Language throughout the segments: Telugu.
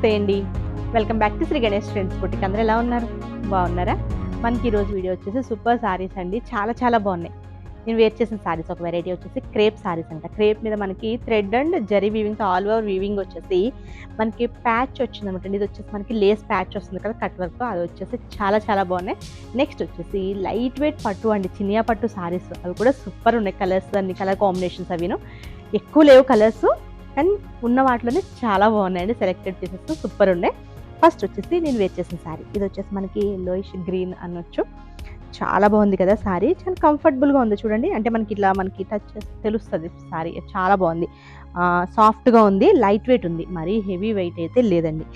నమస్తే అండి. Welcome back to Shri Ganesh friends boutique. అందరూ ఎలా ఉన్నారు? బాగున్నారా? మనకి ఈరోజు వీడియో వచ్చేసి సూపర్ సారీస్ అండి. చాలా బాగున్నాయి. నేను వేర్ చేసిన సారీస్ ఒక వెరైటీ వచ్చేసి క్రేప్ సారీస్ అంట. క్రేప్ మీద మనకి థ్రెడ్ అండ్ జరీ వీవింగ్తో ఆల్ ఓవర్ వీవింగ్ వచ్చేసి మనకి ప్యాచ్ వచ్చిందనమాట. ఇది వచ్చేసి మనకి లేస్ ప్యాచ్ వస్తుంది కదా కట్ వర్క్, అది వచ్చేసి చాలా బాగున్నాయి. నెక్స్ట్ వచ్చేసి లైట్ వెయిట్ పట్టు అండి, చినియా పట్టు సారీస్. అవి కూడా సూపర్ ఉన్నాయి. కలర్స్ అన్ని కలర్ కాంబినేషన్స్ అవిను ఎక్కువ లేవు కలర్స్, అండ్ ఉన్న వాటిలోనే చాలా బాగున్నాయండి. సెలెక్టెడ్ పీసెస్ సూపర్ ఉన్నాయి. ఫస్ట్ వచ్చేసి నేను వేర్ చేసిన శారీ, ఇది వచ్చేసి మనకి లోయిష్ గ్రీన్ అనొచ్చు. చాలా బాగుంది కదా శారీ, చాలా కంఫర్టబుల్గా ఉంది చూడండి. అంటే మనకి ఇట్లా మనకి టచ్ చేస్తే తెలుస్తుంది శారీ. చాలా బాగుంది, సాఫ్ట్గా ఉంది, లైట్ వెయిట్ ఉంది, మరీ హెవీ వెయిట్ అయితే లేదండి.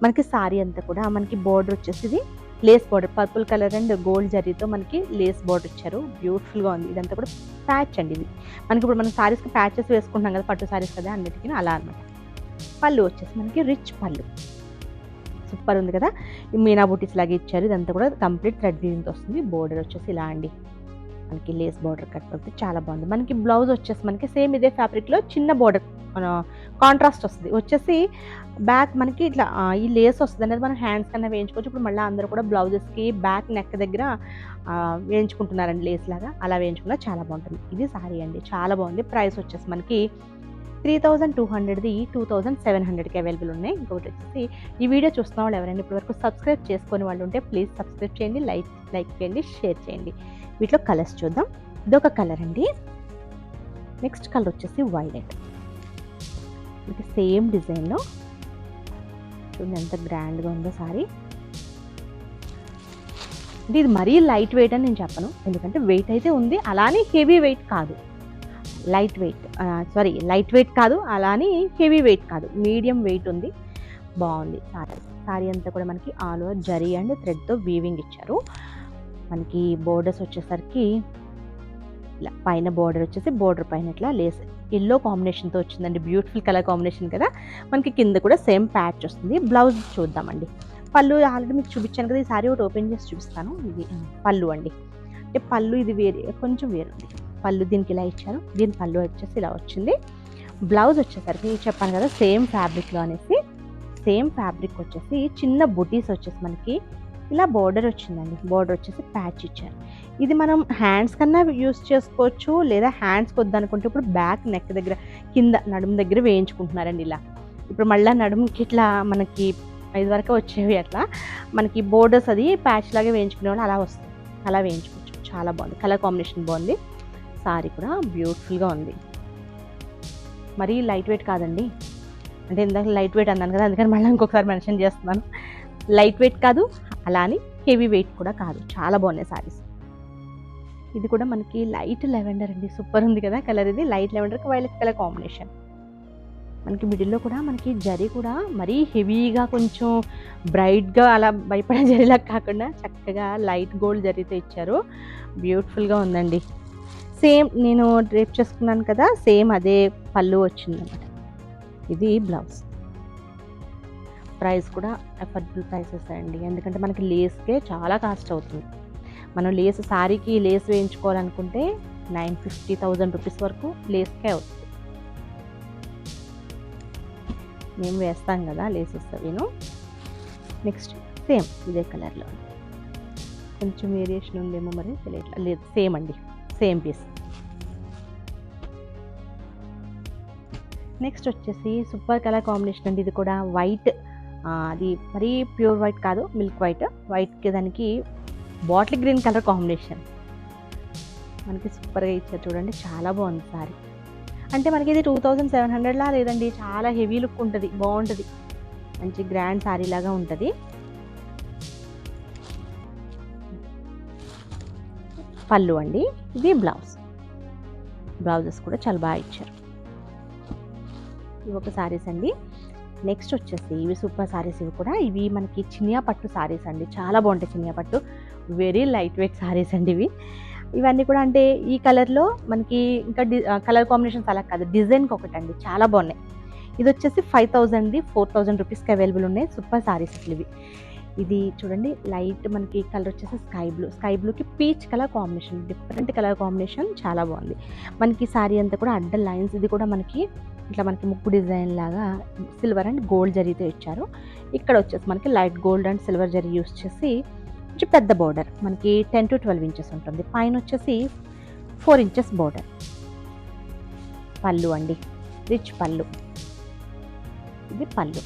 మనకి శారీ అంతా కూడా మనకి బోర్డర్ వచ్చేసి lace border, purple colour and gold జరీతో మనకి లేస్ బోర్డర్ ఇచ్చారు. బ్యూటిఫుల్గా ఉంది. ఇదంతా కూడా ప్యాచ్ అండి. ఇది మనకి ఇప్పుడు మనం శారీస్కి ప్యాచెస్ వేసుకుంటాం కదా, పట్టు శారీస్ కదా అన్నిటికీ అలా అనమాట. పళ్ళు వచ్చేసి మనకి రిచ్ పళ్ళు, సూపర్ ఉంది కదా. మీనా బూటీస్ లాగా ఇచ్చారు. ఇదంతా కూడా కంప్లీట్ థ్రెడ్ వీవింగ్తో వస్తుంది. బోర్డర్ వచ్చేసి ఇలా అండి, మనకి లేస్ బోర్డర్ కట్ అవుతుంది, చాలా బాగుంది. మనకి బ్లౌజ్ వచ్చేసి మనకి సేమ్ ఇదే ఫ్యాబ్రిక్లో చిన్న బోర్డర్ కాంట్రాస్ట్ వస్తుంది. వచ్చేసి బ్యాక్ మనకి ఇట్లా ఈ లేస్ వస్తుంది అనేది మనం హ్యాండ్స్ కన్నా వేయించుకోవచ్చు. ఇప్పుడు మళ్ళీ అందరూ కూడా బ్లౌజెస్కి బ్యాక్ నెక్ దగ్గర వేయించుకుంటున్నారండి లేస్ లాగా, అలా వేయించుకున్నా చాలా బాగుంటుంది. ఇది సారీ అండి, చాలా బాగుంది. ప్రైస్ వచ్చేసి మనకి 3200ది 2700కి అవైలబుల్ ఉన్నాయి. ఇంకొకటి వచ్చేసి ఈ వీడియో చూస్తున్న వాళ్ళు ఎవరైనా ఇప్పటివరకు సబ్స్క్రైబ్ చేసుకొని వాళ్ళు ఉంటే ప్లీజ్ సబ్స్క్రైబ్ చేయండి, లైక్ చేయండి, షేర్ చేయండి. వీటిలో కలర్స్ చూద్దాం. ఇదొక కలర్ అండి. నెక్స్ట్ కలర్ వచ్చేసి వైలెట్. ఇది సేమ్ డిజైన్లో చూడండి ఎంత గ్రాండ్గా ఉందో సారీ. అంటే ఇది మరీ లైట్ వెయిట్ అని నేను చెప్పను, ఎందుకంటే వెయిట్ అయితే ఉంది, అలానే హెవీ వెయిట్ కాదు. లైట్ వెయిట్ కాదు, అలానే హెవీ వెయిట్ కాదు, మీడియం వెయిట్ ఉంది. బాగుంది సారీ అంతా కూడా మనకి ఆల్ ఓవర్ జరీ అండ్ థ్రెడ్తో వీవింగ్ ఇచ్చారు. మనకి బోర్డర్స్ వచ్చేసరికి ఇలా పైన బోర్డర్ వచ్చేసి బోర్డర్ పైన ఇట్లా లేస్ ఎల్లో కాంబినేషన్తో వచ్చిందండి. బ్యూటిఫుల్ కలర్ కాంబినేషన్ కదా. మనకి కింద కూడా సేమ్ ప్యాచ్ వస్తుంది. బ్లౌజ్ చూద్దామండి. పళ్ళు ఆల్రెడీ మీకు చూపించాను కదా, ఈ సారీ ఒకటి ఓపెన్ చేసి చూపిస్తాను. ఇది పళ్ళు అండి. అంటే పళ్ళు ఇది కొంచెం వేరుంది. పళ్ళు దీనికి ఇలా ఇచ్చారు, దీని పళ్ళు వచ్చేసి ఇలా వచ్చింది. బ్లౌజ్ వచ్చేసరికి చెప్పాను కదా సేమ్ ఫ్యాబ్రిక్లో అనేసి, సేమ్ ఫ్యాబ్రిక్ వచ్చేసి చిన్న బుటీస్ వచ్చేసి మనకి ఇలా బోర్డర్ వచ్చిందండి. బోర్డర్ వచ్చేసి ప్యాచ్ ఇచ్చారు. ఇది మనం హ్యాండ్స్ కన్నా యూస్ చేసుకోవచ్చు, లేదా హ్యాండ్స్కి వద్దనుకుంటే ఇప్పుడు బ్యాక్ నెక్ దగ్గర కింద నడుము దగ్గర వేయించుకుంటున్నారండి ఇలా. ఇప్పుడు మళ్ళీ నడుముకి ఇట్లా మనకి ఇది వరకు వచ్చేవి అట్లా మనకి బోర్డర్స్ అది ప్యాచ్ లాగా వేయించుకునే వాళ్ళు అలా వస్తుంది, అలా వేయించుకోవచ్చు. చాలా బాగుంది, కలర్ కాంబినేషన్ బాగుంది. సారీ కూడా బ్యూటిఫుల్గా ఉంది. మరీ లైట్ వెయిట్ కాదండి, అంటే ఇందాక లైట్ వెయిట్ అన్నాను కదా, అందుకని మళ్ళీ ఇంకొకసారి మెన్షన్ చేస్తున్నాను. లైట్ వెయిట్ కాదు, అలానే హెవీ వెయిట్ కూడా కాదు, చాలా బాగున్నాయి సారీస్. ఇది కూడా మనకి లైట్ లెవెండర్ అండి, సూపర్ ఉంది కదా కలర్. ఇది లైట్ లెవెండర్కి వైలెట్ కలర్ కాంబినేషన్. మనకి మిడిల్లో కూడా మనకి జరీ కూడా మరీ హెవీగా కొంచెం బ్రైట్గా అలా భయపడే జరీలా కాకుండా చక్కగా లైట్ గోల్డ్ జరీతో ఇచ్చారు. బ్యూటిఫుల్గా ఉందండి. సేమ్ నేను డ్రేప్ చేసుకున్నాను కదా, సేమ్ అదే పళ్ళు వచ్చిందన్నమాట. ఇది బ్లౌజ్. ప్రైస్ కూడా అఫోర్డబుల్ ప్రైసెస్ అండి, ఎందుకంటే మనకి లేస్కే చాలా కాస్ట్ అవుతుంది. మనం లేస్ సారీకి లేస్ వేయించుకోవాలనుకుంటే 950,000 రూపీస్ వరకు లేస్కే అవుతుంది. మేము వేస్తాం కదా లేసెస్ అవిను. నెక్స్ట్ సేమ్ ఇదే కలర్లో, కొంచెం వేరియేషన్ ఉందేమో మరి తెలియట్లా, లేదు సేమ్ అండి, సేమ్ పీస్. నెక్స్ట్ వచ్చేసి సూపర్ కలర్ కాంబినేషన్ అండి. ఇది కూడా వైట్, అది మరీ ప్యూర్ వైట్ కాదు, మిల్క్ వైట్కి దానికి బాటిల్ గ్రీన్ కలర్ కాంబినేషన్ మనకి సూపర్గా ఇచ్చారు చూడండి. చాలా బాగుంది సారీ. అంటే మనకి ఇది 2700లా లేదండి, చాలా హెవీ లుక్ ఉంటుంది, బాగుంటుంది, మంచి గ్రాండ్ సారీ లాగా ఉంటుంది. పళ్ళు అండి, ఇది బ్లౌజెస్ కూడా చాలా బాగా ఇచ్చారు. ఇవి ఒక సారీస్ అండి. నెక్స్ట్ వచ్చేసి ఇవి సూపర్ సారీస్. ఇవి మనకి చినియా పట్టు సారీస్ అండి, చాలా బాగుంటాయి. చినియా పట్టు వెరీ లైట్ వెయిట్ సారీస్ అండి ఇవన్నీ కూడా. అంటే ఈ కలర్లో మనకి ఇంకా కలర్ కాంబినేషన్స్ అలా కాదు, డిజైన్కి ఒకటి అండి, చాలా బాగున్నాయి. ఇది వచ్చేసి 5000ది 4000 రూపీస్కి అవైలబుల్ ఉన్నాయి. సూపర్ సారీస్ అసలు ఇది చూడండి. లైట్ మనకి కలర్ వచ్చేసి స్కై బ్లూకి peach colour combination, different colour combination, చాలా బాగుంది. మనకి సారీ అంతా కూడా అడ్డ లైన్స్, ఇది కూడా మనకి ఇట్లా మనకి ముక్కు డిజైన్ లాగా సిల్వర్ అండ్ గోల్డ్ జరీతో ఇచ్చారు. ఇక్కడ వచ్చేసి మనకి light gold and silver zari use చేసి కొంచెం పెద్ద బోర్డర్, మనకి 10 to 12 ఇంచెస్ ఉంటుంది. పైన వచ్చేసి 4 ఇంచెస్ బోర్డర్. పళ్ళు అండి, రిచ్ పళ్ళు. ఇది పళ్ళు.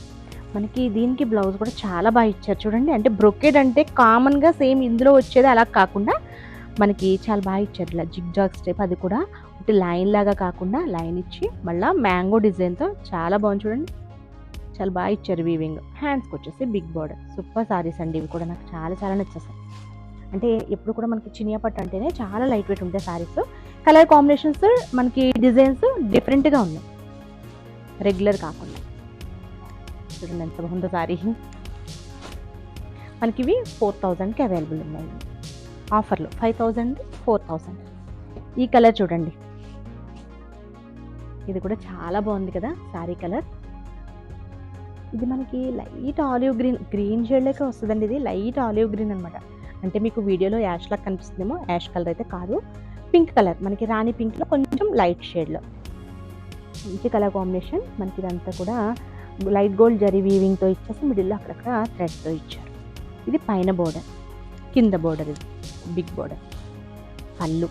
మనకి దీనికి బ్లౌజ్ కూడా చాలా బాగా ఇచ్చారు చూడండి. అంటే బ్రొకెడ్ అంటే కామన్గా సేమ్ ఇందులో వచ్చేది అలా కాకుండా మనకి చాలా బాగా ఇచ్చారు. ఇలా జిగ్ జాగ్ స్టెప్, అది కూడా ఒకటి లైన్ లాగా కాకుండా లైన్ ఇచ్చి మళ్ళీ మ్యాంగో డిజైన్తో చాలా బాగుంది చూడండి. చాలా బాగా ఇచ్చారు వీవింగ్. హ్యాండ్స్కి వచ్చేసి బిగ్ బోర్డర్. సూపర్ సారీస్ అండి ఇవి కూడా, నాకు చాలా చాలా నచ్చేసాయి. అంటే ఎప్పుడు కూడా మనకి చినియా పట్టు అంటేనే చాలా లైట్ వెయిట్ ఉంటాయి సారీస్. కలర్ కాంబినేషన్స్ మనకి డిజైన్స్ డిఫరెంట్గా ఉన్నాయి, రెగ్యులర్ కాకుండా. చూడండి ఎంత బాగుందో సారీ. మనకి ఇవి 4000కి అవైలబుల్ ఉన్నాయి ఆఫర్లో. 5000, 4000. ఈ కలర్ చూడండి, ఇది కూడా చాలా బాగుంది కదా సారీ కలర్. ఇది మనకి లైట్ ఆలివ్ గ్రీన్ షేడ్లోకి వస్తుందండి. ఇది లైట్ ఆలివ్ గ్రీన్ అనమాట. అంటే మీకు వీడియోలో యాష్ లాగా కనిపిస్తుందేమో, యాష్ కలర్ అయితే కాదు, పింక్ కలర్, మనకి రాణి పింక్లో కొంచెం లైట్ షేడ్లో మంచి కలర్ కాంబినేషన్. మనకి ఇదంతా కూడా లైట్ గోల్డ్ జరీ వీవింగ్తో ఇచ్చేసి మిడిల్లో అక్కడక్కడ థ్రెడ్తో ఇచ్చారు. ఇది పైన బోర్డర్, కింద బోర్డర్, ఇది బిగ్ బోర్డర్. పళ్ళు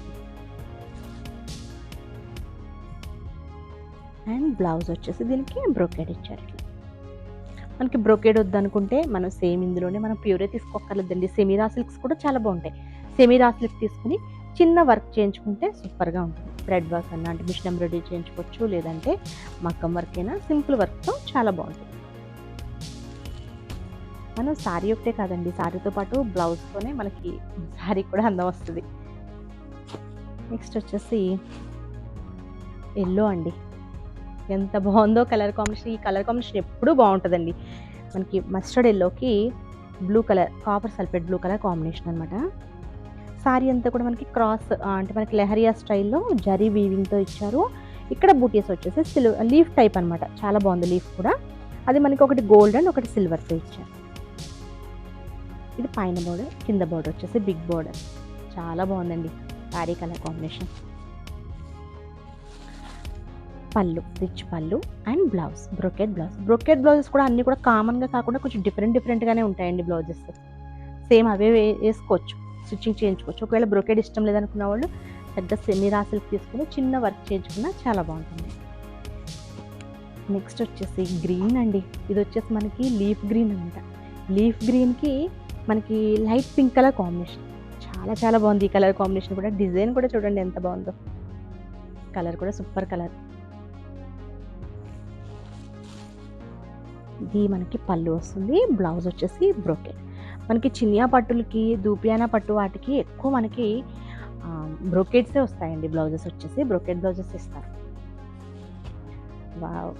అండ్ బ్లౌజ్ వచ్చేసి దీనికి బ్రోకేడ్ ఇచ్చారు. ఇట్లా మనకి బ్రోకేడ్ వద్దనుకుంటే మనం సేమ్ ఇందులోనే మనం ప్యూరే తీసుకోక్కర్లేదండి. సెమీరా సిల్క్స్ కూడా చాలా బాగుంటాయి. సెమీరా సిల్క్ తీసుకుని చిన్న వర్క్ చేయించుకుంటే సూపర్గా ఉంటుంది. థ్రెడ్ వర్క్ అన్న అంటే మిషన్ ఎంబ్రాయిడరీ చేయించుకోవచ్చు, లేదంటే మగ్గం వర్క్ అయినా సింపుల్ వర్క్తో చాలా బాగుంటుంది. మనం శారీ ఒకటే కాదండి, శారీతో పాటు బ్లౌజ్తోనే మనకి శారీ కూడా అందం వస్తుంది. నెక్స్ట్ వచ్చేసి ఎల్లో అండి. ఎంత బాగుందో కలర్ కాంబినేషన్. ఈ కలర్ కాంబినేషన్ ఎప్పుడూ బాగుంటుందండి. మనకి మస్టర్డ్ ఎల్లోకి blue colour, copper sulphate blue colour combination అనమాట. సారీ అంతా కూడా మనకి క్రాస్ అంటే మనకి లెహరియా స్టైల్లో జరీ వీవింగ్తో ఇచ్చారు. ఇక్కడ బూటీస్ వచ్చేసి లీఫ్ టైప్ అనమాట. చాలా బాగుంది లీఫ్ కూడా. అది మనకి ఒకటి గోల్డ్ అండ్ ఒకటి సిల్వర్తో ఇచ్చారు. ఇది పైన బోర్డర్, కింద బోర్డర్ వచ్చేసి బిగ్ బోర్డర్. చాలా బాగుందండి sari colour combination. Pallu, rich pallu and blouse, brocade blouse. Brocade blouses కూడా అన్నీ కూడా కామన్గా కాకుండా కొంచెం డిఫరెంట్గానే ఉంటాయండి బ్లౌజెస్. సేమ్ అవే వేసుకోవచ్చు, స్టిచ్చింగ్ చేయించుకోవచ్చు. ఒకవేళ బ్రోకెడ్ ఇష్టం లేదనుకున్న వాళ్ళు పెద్ద సెమీరా సిల్క్ తీసుకుని చిన్న వర్క్ చేయించుకున్నా చాలా బాగుంటుంది. నెక్స్ట్ వచ్చేసి గ్రీన్ అండి. ఇది వచ్చేసి మనకి లీఫ్ గ్రీన్ అనమాట. లీఫ్ గ్రీన్కి మనకి లైట్ పింక్ కలర్ కాంబినేషన్. చాలా చాలా బాగుంది ఈ కలర్ కాంబినేషన్ కూడా. డిజైన్ కూడా చూడండి ఎంత బాగుందో. కలర్ కూడా సూపర్ కలర్. ఇది మనకి పళ్ళు వస్తుంది. బ్లౌజ్ వచ్చేసి బ్రోకెడ్. మనకి చినియా పట్టులకి, దూపియానా పట్టు వాటికి ఎక్కువ మనకి బ్రోకెడ్సే వస్తాయండి. బ్లౌజెస్ వచ్చేసి బ్రోకెడ్ బ్లౌజెస్ ఇస్తారు. వావ్,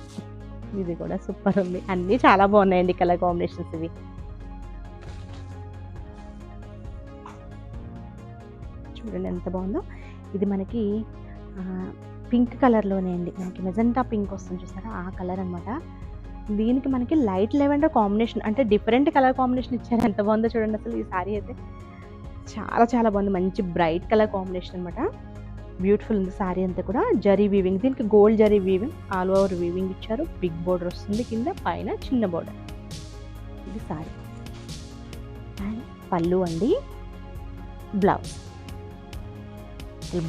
ఇది కూడా సూపర్ ఉంది. అన్నీ చాలా బాగున్నాయండి కలర్ కాంబినేషన్స్ ఇవి. చూడండి ఎంత బాగుందో. ఇది మనకి పింక్ కలర్లోనే అండి. మనకి మెజెంటా పింక్ వస్తుంది చూసారా, ఆ కలర్ అనమాట. దీనికి మనకి లైట్ లెవెండర్ కాంబినేషన్, అంటే డిఫరెంట్ కలర్ కాంబినేషన్ ఇచ్చారు. ఎంత బాగుందో చూడండి అసలు. ఈ సారీ అయితే చాలా చాలా బాగుంది. మంచి బ్రైట్ కలర్ కాంబినేషన్ అనమాట. బ్యూటిఫుల్ ఉంది సారీ అంతా కూడా. జరీ వీవింగ్, దీనికి gold zari weaving, all over weaving ఇచ్చారు. బిగ్ బోర్డర్ వస్తుంది కింద, పైన చిన్న బోర్డర్. ఇది సారీ అండ్ పళ్ళు అండి, బ్లౌజ్.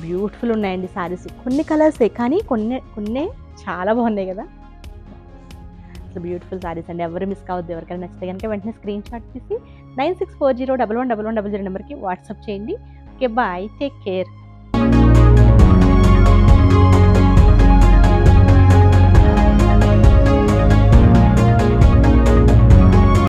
బ్యూటిఫుల్ ఉన్నాయండి సారీస్. కొన్ని కలర్సే కానీ కొన్ని చాలా బాగున్నాయి కదా. అసలు బ్యూటిఫుల్ సారీస్ అండి. ఎవరు మిస్ కావద్దు. ఎవరికైనా నచ్చితే కనుక వెంటనే స్క్రీన్ షాట్ తీసి 9640111100 నెంబర్కి వాట్సాప్ చేయండి. Okay, bye, take care.